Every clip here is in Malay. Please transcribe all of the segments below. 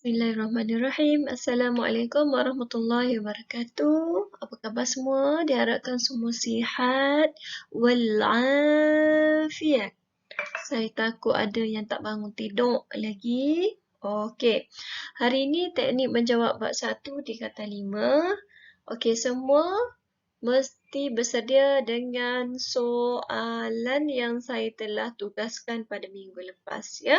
Bismillahirrahmanirrahim. Assalamualaikum warahmatullahi wabarakatuh. Apa khabar semua? Diharapkan semua sihat walafiat. Saya takut ada yang tak bangun tidur lagi. Okey. Hari ini teknik menjawab bab 1 tingkatan 5. Okey, semua mesti bersedia dengan soalan yang saya telah tugaskan pada minggu lepas, ya.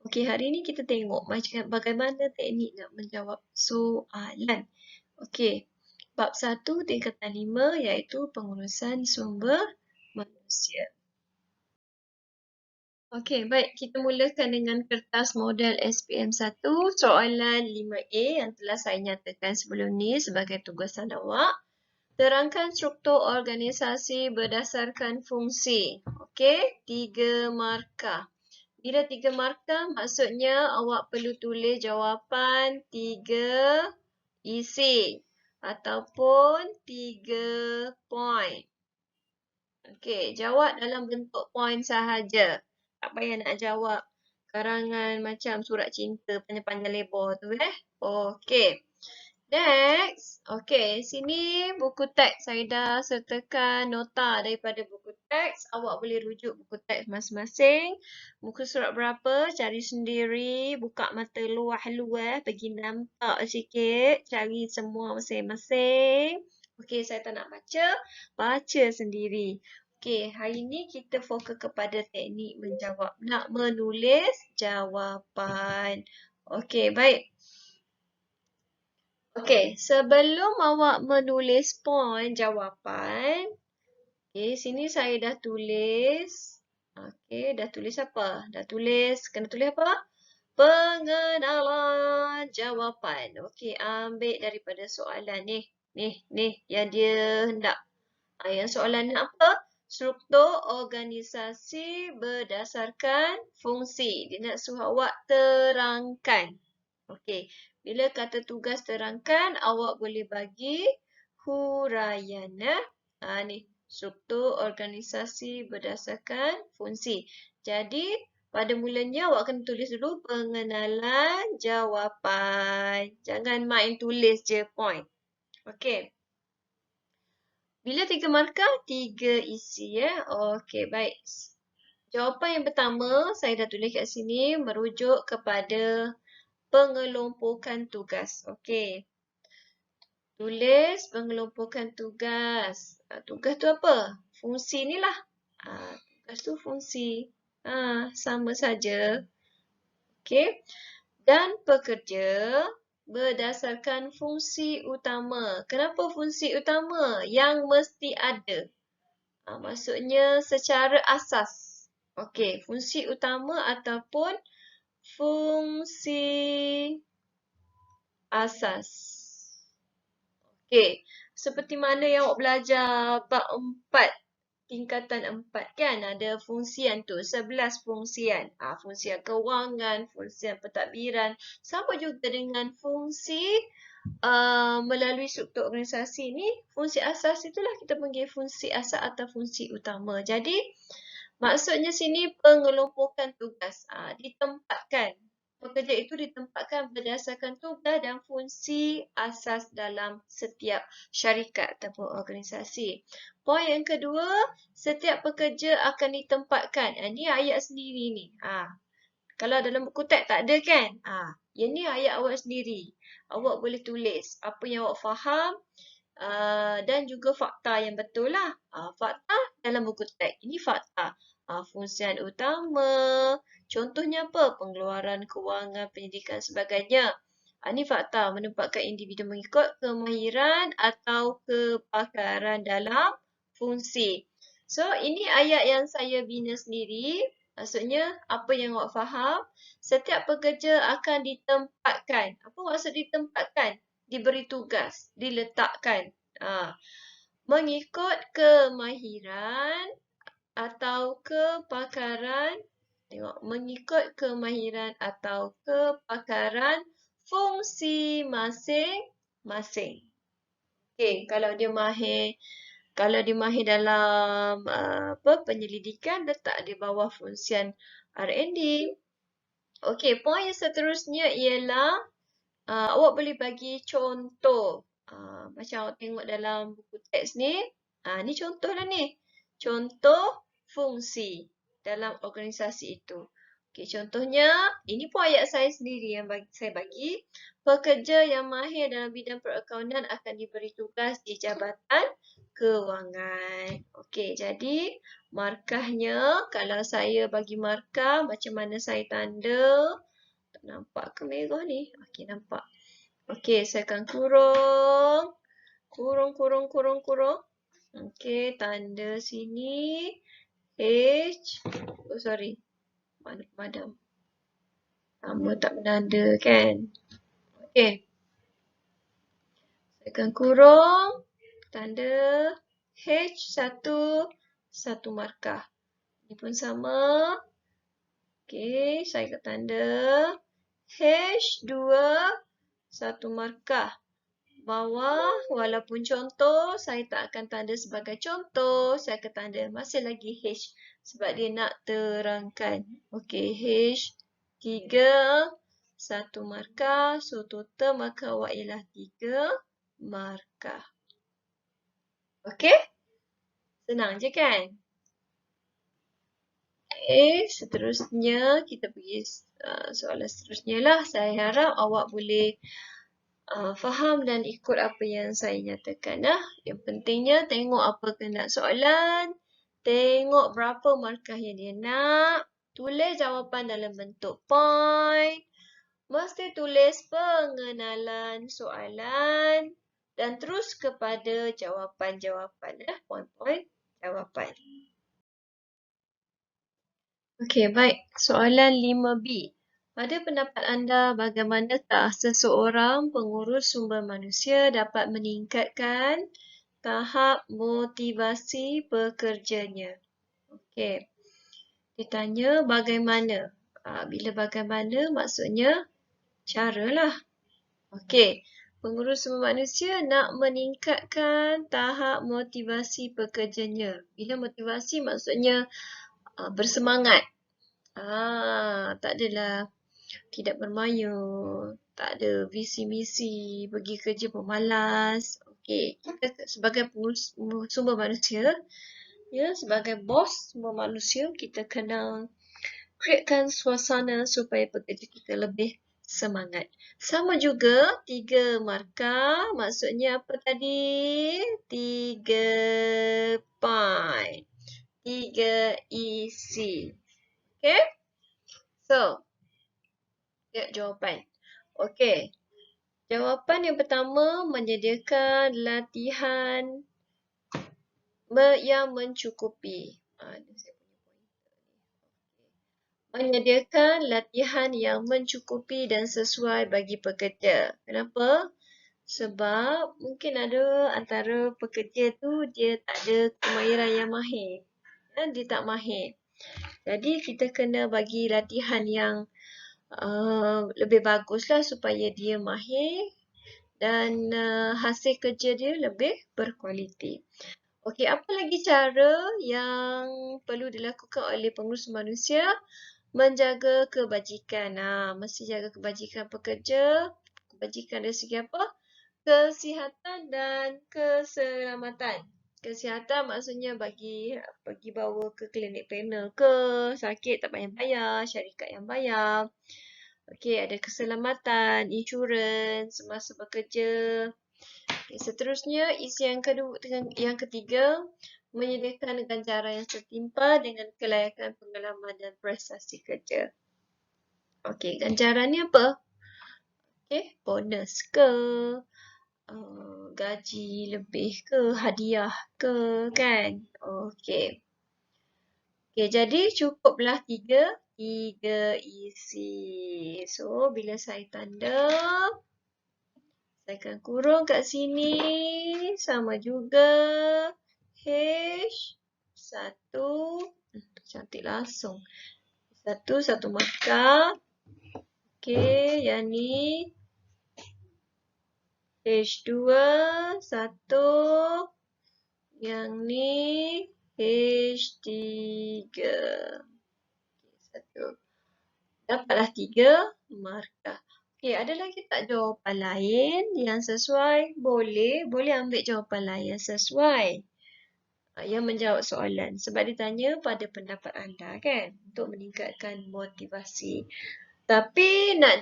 Okey, hari ini kita tengok macam bagaimana teknik nak menjawab soalan. Okey, bab 1 tingkatan 5 iaitu pengurusan sumber manusia. Okey, baik. Kita mulakan dengan kertas model SPM 1, soalan 5A yang telah saya nyatakan sebelum ni sebagai tugasan awak. Terangkan struktur organisasi berdasarkan fungsi. Okey, 3 markah. Bila 3 markah, maksudnya awak perlu tulis jawapan 3 isi ataupun 3 poin. Okey, jawab dalam bentuk poin sahaja. Tak payah nak jawab karangan macam surat cinta panjang-panjang lebar tu Okey. Next. Okey, sini buku teks. Saya dah sertakan nota daripada buku teks. Awak boleh rujuk buku teks masing-masing. Muka surat berapa, cari sendiri. Buka mata luar-luar. Pergi nampak sikit. Cari semua masing-masing. Okey, saya tak nak baca. Baca sendiri. Okey, hari ini kita fokus kepada teknik menjawab. Nak menulis jawapan. Okey, baik. Okey, sebelum awak menulis poin jawapan, sini saya dah tulis. Okey, dah tulis apa? Kena tulis apa? Pengenalan jawapan. Okey, ambil daripada soalan ni. Ni yang dia hendak. Yang soalan ni apa? Struktur organisasi berdasarkan fungsi. Dia nak suruh awak terangkan. Okey, bila kata tugas terangkan, awak boleh bagi huraian. Ni, struktur organisasi berdasarkan fungsi. Jadi, pada mulanya awak kena tulis dulu pengenalan jawapan. Jangan main tulis je point. Okey. Bila 3 markah, 3 isi Okey, baik. Jawapan yang pertama, saya dah tulis kat sini merujuk kepada pengelompokan tugas. Okey. Tulis pengelompokan tugas. Tugas tu apa? Fungsi ni lah. Tugas tu fungsi. Sama saja. Okey. Dan pekerja berdasarkan fungsi utama. Kenapa fungsi utama? Yang mesti ada. Maksudnya secara asas. Okey, fungsi utama ataupun fungsi asas. Okey, seperti mana yang awak belajar bab 4, tingkatan 4 kan? Ada fungsian tu, 11 fungsian. Fungsian kewangan, fungsian pentadbiran. Sama juga dengan fungsi melalui struktur organisasi ni, fungsi asas itulah kita panggil fungsi asas atau fungsi utama. Jadi, maksudnya sini pengelompokan tugas. Ditempatkan. Pekerja itu ditempatkan berdasarkan tugas dan fungsi asas dalam setiap syarikat ataupun organisasi. Poin yang kedua, setiap pekerja akan ditempatkan. Ini ayat sendiri ni. Kalau dalam buku teks tak ada kan? Yang ni ayat awak sendiri. Awak boleh tulis apa yang awak faham dan juga fakta yang betul lah. Fakta dalam buku teks. Ini fakta. Fungsian utama. Contohnya apa? Pengeluaran, kewangan, pendidikan sebagainya. Ini fakta. Menempatkan individu mengikut kemahiran atau kepakaran dalam fungsi. So, ini ayat yang saya bina sendiri. Maksudnya, apa yang awak faham, setiap pekerja akan ditempatkan. Apa maksud ditempatkan? Diberi tugas, diletakkan. Mengikut kemahiran atau kepakaran. Tengok, mengikut kemahiran atau kepakaran fungsi masing-masing. Okey, kalau dia mahir dalam penyelidikan, letak di bawah fungsian R&D. Okey, poin yang seterusnya ialah awak boleh bagi contoh. Macam awak tengok dalam buku teks ni. Ni contohlah ni. Contoh fungsi dalam organisasi itu. Okey, contohnya, ini pun ayat saya sendiri yang saya bagi. Pekerja yang mahir dalam bidang perakaunan akan diberi tugas di Jabatan Kewangan. Okey, jadi markahnya, kalau saya bagi markah, macam mana saya tanda? Tak nampak ke merah ni? Okey, nampak. Okey, saya akan kurung. Kurung. Okey, tanda sini. H. Oh, sorry. Mana pemadam? Lama tak menanda kan? Okey. Saya akan kurung. Tanda H1. Satu markah. Ini pun sama. Okey, saya akan tanda H2. Satu markah. Bawah, walaupun contoh, saya tak akan tanda sebagai contoh. Saya akan tanda masih lagi H sebab dia nak terangkan. Okey, H3, satu markah. So, total markah awak ialah 3 markah. Okey? Senang je kan? Okey, seterusnya kita pergi soalan seterusnya lah. Saya harap awak boleh faham dan ikut apa yang saya nyatakan. Yang pentingnya tengok apa kena soalan, tengok berapa markah yang dia nak, tulis jawapan dalam bentuk point, mesti tulis pengenalan soalan dan terus kepada jawapan-jawapan. Point-point jawapan. Okey, baik. Soalan 5B. Pada pendapat anda, bagaimanakah seseorang pengurus sumber manusia dapat meningkatkan tahap motivasi pekerjanya? Okey. Ditanya bagaimana. Bila bagaimana maksudnya caralah. Okey. Pengurus sumber manusia nak meningkatkan tahap motivasi pekerjanya. Bila motivasi maksudnya bersemangat. Tak adalah tidak bermayun, tak ada visi misi, pergi kerja pemalas. Okey, kita sebagai pengurus sumber manusia, sebagai bos sumber manusia, kita kena createkan suasana supaya pekerja kita lebih semangat. Sama juga 3 markah, maksudnya apa tadi? 3 point. 3 isi. Okay? So, lihat jawapan. Okey. Jawapan yang pertama, menyediakan latihan yang mencukupi. Menyediakan latihan yang mencukupi dan sesuai bagi pekerja. Kenapa? Sebab mungkin ada antara pekerja tu dia tak ada kemahiran yang mahir. Dia tak mahir. Jadi kita kena bagi latihan yang lebih baguslah supaya dia mahir dan hasil kerja dia lebih berkualiti. Okey, apa lagi cara yang perlu dilakukan oleh pengurus manusia? Menjaga kebajikan. Mesti jaga kebajikan pekerja. Kebajikan dari segi apa? Kesihatan dan keselamatan. Kesihatan maksudnya bagi bawa ke klinik panel ke, sakit tak payah bayar, syarikat yang bayar. Okey, ada keselamatan, insurans semasa bekerja. Okay, seterusnya, isi yang ketiga, menyediakan ganjaran yang setimpal dengan kelayakan pengalaman dan prestasi kerja. Okey, ganjaran ni apa? Okey, bonus ke, gaji lebih ke, hadiah ke, kan? Okey. Okey, jadi cukuplah tiga isi. So, bila saya tanda, saya akan kurung kat sini. Sama juga. H1. Cantik langsung. Satu markah. Okey, yang ni. H2. Satu. Yang ni. H3. Satu. Dapatlah 3 markah. Okey, ada lagi tak jawapan lain yang sesuai? Boleh, boleh ambil jawapan lain yang sesuai. Yang menjawab soalan. Sebab ditanya pada pendapat anda kan, untuk meningkatkan motivasi. Tapi nak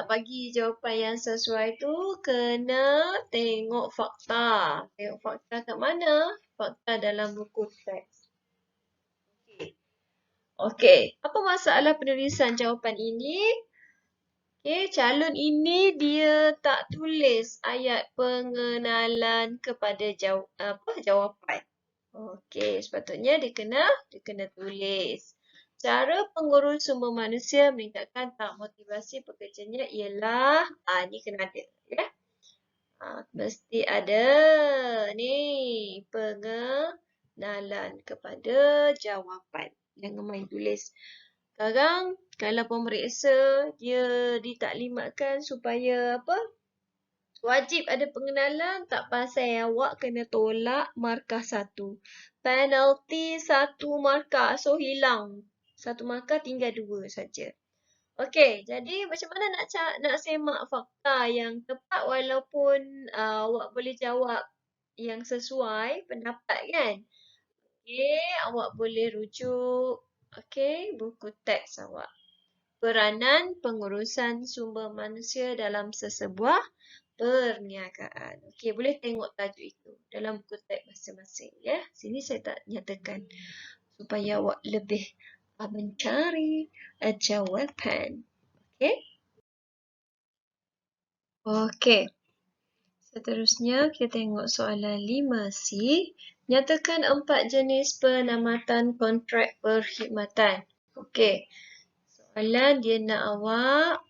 bagi jawapan yang sesuai tu kena tengok fakta. Tengok fakta kat mana? Fakta dalam buku teks. Okey, apa masalah penulisan jawapan ini? Okey, calon ini dia tak tulis ayat pengenalan kepada jawapan. Okey, sepatutnya dia kena tulis. Cara pengurus sumber manusia meningkatkan tahap motivasi pekerjanya ialah ni kena ada ya. Mesti ada ni pengenalan kepada jawapan. Jangan main tulis. Sekarang kalau pemeriksa dia ditaklimatkan supaya apa? Wajib ada pengenalan, tak pasal awak kena tolak markah 1. Penalti 1 markah. So hilang 1 markah, tinggal 2 saja. Okey, jadi macam mana nak semak fakta yang tepat walaupun awak boleh jawab yang sesuai pendapat kan? Okey, awak boleh rujuk buku teks awak. Peranan pengurusan sumber manusia dalam sesebuah perniagaan. Okey, boleh tengok tajuk itu dalam buku teks masing-masing ya. Sini saya tak nyatakan supaya awak lebih mencari jawapan. Okey. Okey. Seterusnya kita tengok soalan 5C. Nyatakan 4 jenis penamatan kontrak perkhidmatan. Okey. Soalan dia nak awak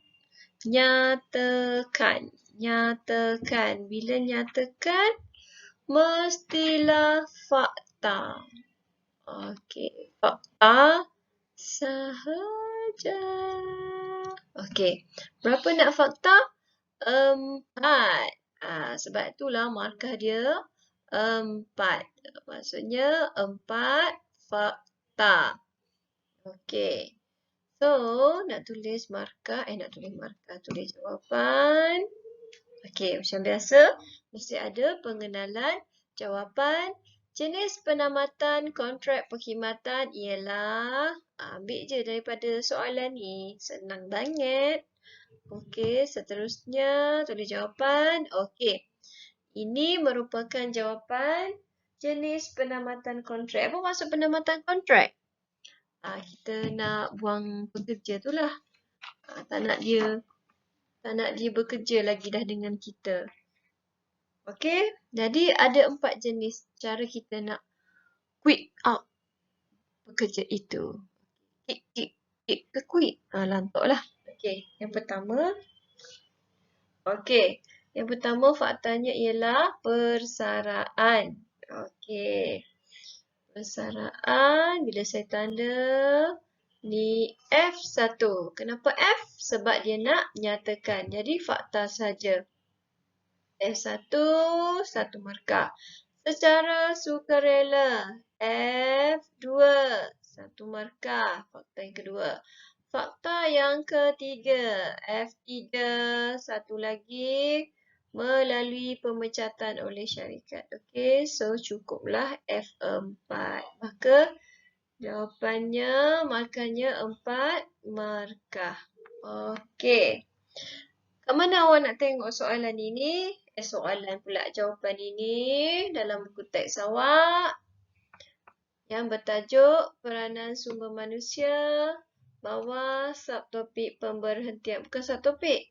nyatakan. Nyatakan. Bila nyatakan, mestilah fakta. Okey. Fakta sahaja. Okey. Berapa nak fakta? 4. Sebab itulah markah dia 4. Maksudnya 4 fakta. Okey. So, nak tulis markah, tulis jawapan. Okey, macam biasa, mesti ada pengenalan jawapan. Jenis penamatan kontrak perkhidmatan ialah, ambil je daripada soalan ni. Senang banget. Okey, seterusnya tulis jawapan. Okey. Ini merupakan jawapan jenis penamatan kontrak. Apa maksud penamatan kontrak? Kita nak buang pekerja tu lah. Tak nak dia bekerja lagi dah dengan kita. Okey, jadi ada 4 jenis cara kita nak quit out pekerja itu. Quit ke quit? Lantok lah. Okey, yang pertama. Okey, yang pertama faktanya ialah persaraan. Okey. Persaraan, bila saya tanda ni F1. Kenapa F? Sebab dia nak nyatakan. Jadi fakta saja. F1, 1 markah. Secara sukarela. F2, 1 markah. Fakta yang kedua. Fakta yang ketiga. F3, 1 lagi. Melalui pemecatan oleh syarikat. Okey, so cukuplah F4. Maka jawapannya, markahnya 4 markah. Okey. Kat mana awak nak tengok soalan ini? Soalan pula jawapan ini dalam buku teks awak yang bertajuk Peranan Sumber Manusia, bawah subtopik pemberhentian. Bukan subtopik.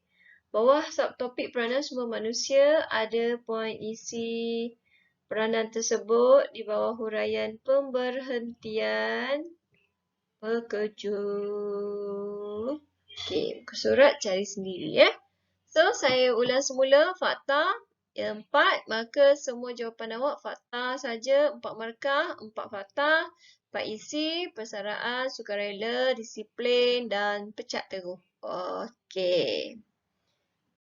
Bawah subtopik peranan sumber manusia ada poin isi peranan tersebut di bawah huraian pemberhentian pekerja. Okey, muka surat cari sendiri ya. So, saya ulang semula fakta 4, maka semua jawapan awak fakta saja, 4 markah, 4 fakta, 4 isi, persaraan, sukarela, disiplin dan pecat teguh. Okey.